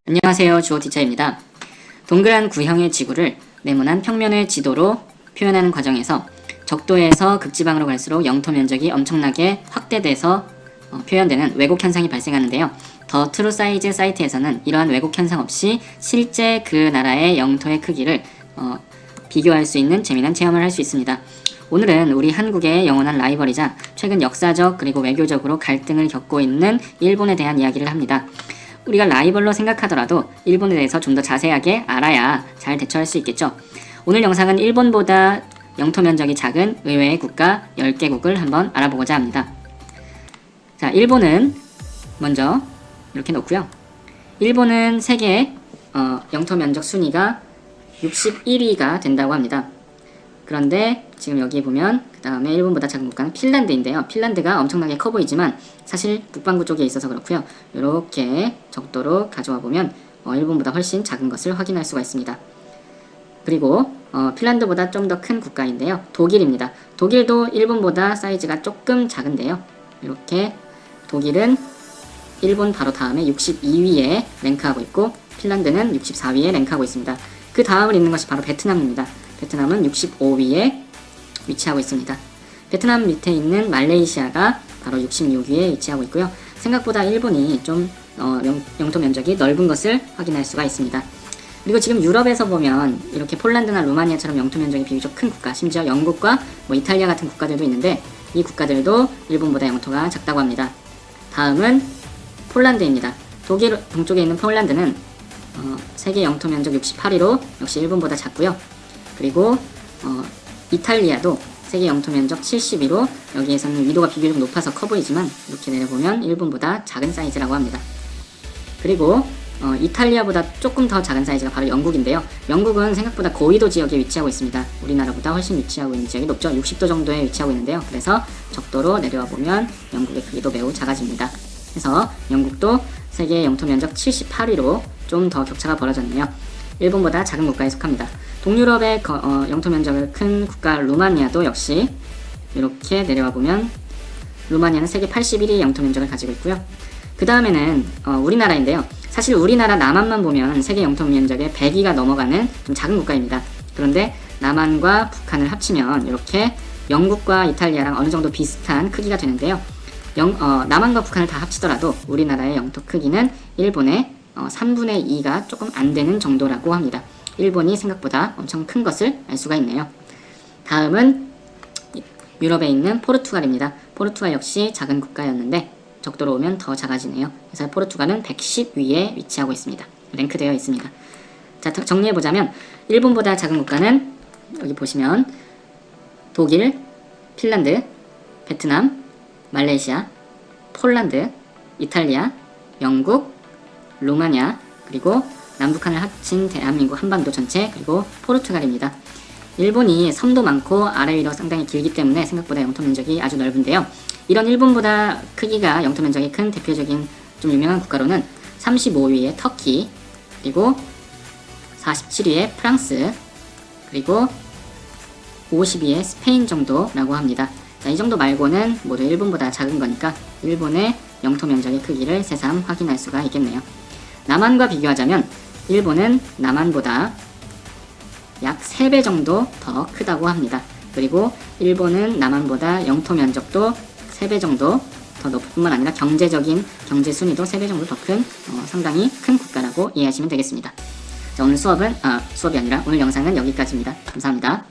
안녕하세요. 주호티처입니다. 동그란 구형의 지구를 네모난 평면의 지도로 표현하는 과정에서 적도에서 극지방으로 갈수록 영토 면적이 엄청나게 확대돼서 표현되는 왜곡 현상이 발생하는데요. 더 트루 사이즈 사이트에서는 이러한 왜곡 현상 없이 실제 그 나라의 영토의 크기를 비교할 수 있는 재미난 체험을 할 수 있습니다. 오늘은 우리 한국의 영원한 라이벌이자 최근 역사적 그리고 외교적으로 갈등을 겪고 있는 일본에 대한 이야기를 합니다. 우리가 라이벌로 생각하더라도 일본에 대해서 좀 더 자세하게 알아야 잘 대처할 수 있겠죠. 오늘 영상은 일본보다 영토 면적이 작은 의외의 국가 10개국을 한번 알아보고자 합니다. 자, 일본은 먼저 이렇게 놓고요. 일본은 세계 영토 면적 순위가 61위가 된다고 합니다. 그런데 지금 여기 보면 그 다음에 일본보다 작은 국가는 핀란드인데요. 핀란드가 엄청나게 커 보이지만 사실 북반구 쪽에 있어서 그렇고요. 이렇게 적도로 가져와 보면 일본보다 훨씬 작은 것을 확인할 수가 있습니다. 그리고 핀란드보다 좀 더 큰 국가인데요. 독일입니다. 독일도 일본보다 사이즈가 조금 작은데요. 이렇게 독일은 일본 바로 다음에 62위에 랭크하고 있고 핀란드는 64위에 랭크하고 있습니다. 그 다음을 잇는 것이 바로 베트남입니다. 베트남은 65위에 위치하고 있습니다. 베트남 밑에 있는 말레이시아가 바로 66위에 위치하고 있고요. 생각보다 일본이 좀 영토 면적이 넓은 것을 확인할 수가 있습니다. 그리고 지금 유럽에서 보면 이렇게 폴란드나 루마니아처럼 영토 면적이 비교적 큰 국가, 심지어 영국과 이탈리아 같은 국가들도 있는데 이 국가들도 일본보다 영토가 작다고 합니다. 다음은 폴란드입니다. 독일 동쪽에 있는 폴란드는 세계 영토 면적 68위로 역시 일본보다 작고요. 그리고 이탈리아도 세계 영토 면적 70위로 여기에서는 위도가 비교적 높아서 커 보이지만 이렇게 내려보면 일본보다 작은 사이즈라고 합니다. 그리고 이탈리아보다 조금 더 작은 사이즈가 바로 영국인데요. 영국은 생각보다 고위도 지역에 위치하고 있습니다. 우리나라보다 훨씬 위치하고 있는 지역이 높죠. 60도 정도에 위치하고 있는데요. 그래서 적도로 내려와 보면 영국의 크기도 매우 작아집니다. 그래서 영국도 세계 영토 면적 78위로 좀 더 격차가 벌어졌네요. 일본보다 작은 국가에 속합니다. 동유럽의 영토 면적을 큰 국가 루마니아도 역시 이렇게 내려와 보면 루마니아는 세계 81위 영토 면적을 가지고 있고요. 그 다음에는 우리나라인데요. 사실 우리나라 남한만 보면 세계 영토 면적의 100위가 넘어가는 좀 작은 국가입니다. 그런데 남한과 북한을 합치면 이렇게 영국과 이탈리아랑 어느 정도 비슷한 크기가 되는데요. 남한과 북한을 다 합치더라도 우리나라의 영토 크기는 일본의 3분의 2가 조금 안 되는 정도라고 합니다. 일본이 생각보다 엄청 큰 것을 알 수가 있네요. 다음은 유럽에 있는 포르투갈입니다. 포르투갈 역시 작은 국가였는데 적도로 오면 더 작아지네요. 그래서 포르투갈은 110위에 위치하고 있습니다. 랭크되어 있습니다. 자, 정리해보자면 일본보다 작은 국가는 여기 보시면 독일, 핀란드, 베트남, 말레이시아, 폴란드, 이탈리아, 영국, 루마니아, 그리고 남북한을 합친 대한민국 한반도 전체, 그리고 포르투갈입니다. 일본이 섬도 많고 아래 위로 상당히 길기 때문에 생각보다 영토 면적이 아주 넓은데요. 이런 일본보다 크기가 영토 면적이 큰 대표적인 좀 유명한 국가로는 35위의 터키, 그리고 47위의 프랑스, 그리고 50위의 스페인 정도라고 합니다. 자, 이 정도 말고는 모두 일본보다 작은 거니까 일본의 영토 면적의 크기를 새삼 확인할 수가 있겠네요. 남한과 비교하자면 일본은 남한보다 약 3배 정도 더 크다고 합니다. 그리고 일본은 남한보다 영토 면적도 3배 정도 더 높을 뿐만 아니라 경제적인 경제 순위도 3배 정도 더 큰 상당히 큰 국가라고 이해하시면 되겠습니다. 자, 오늘 수업이 아니라 오늘 영상은 여기까지입니다. 감사합니다.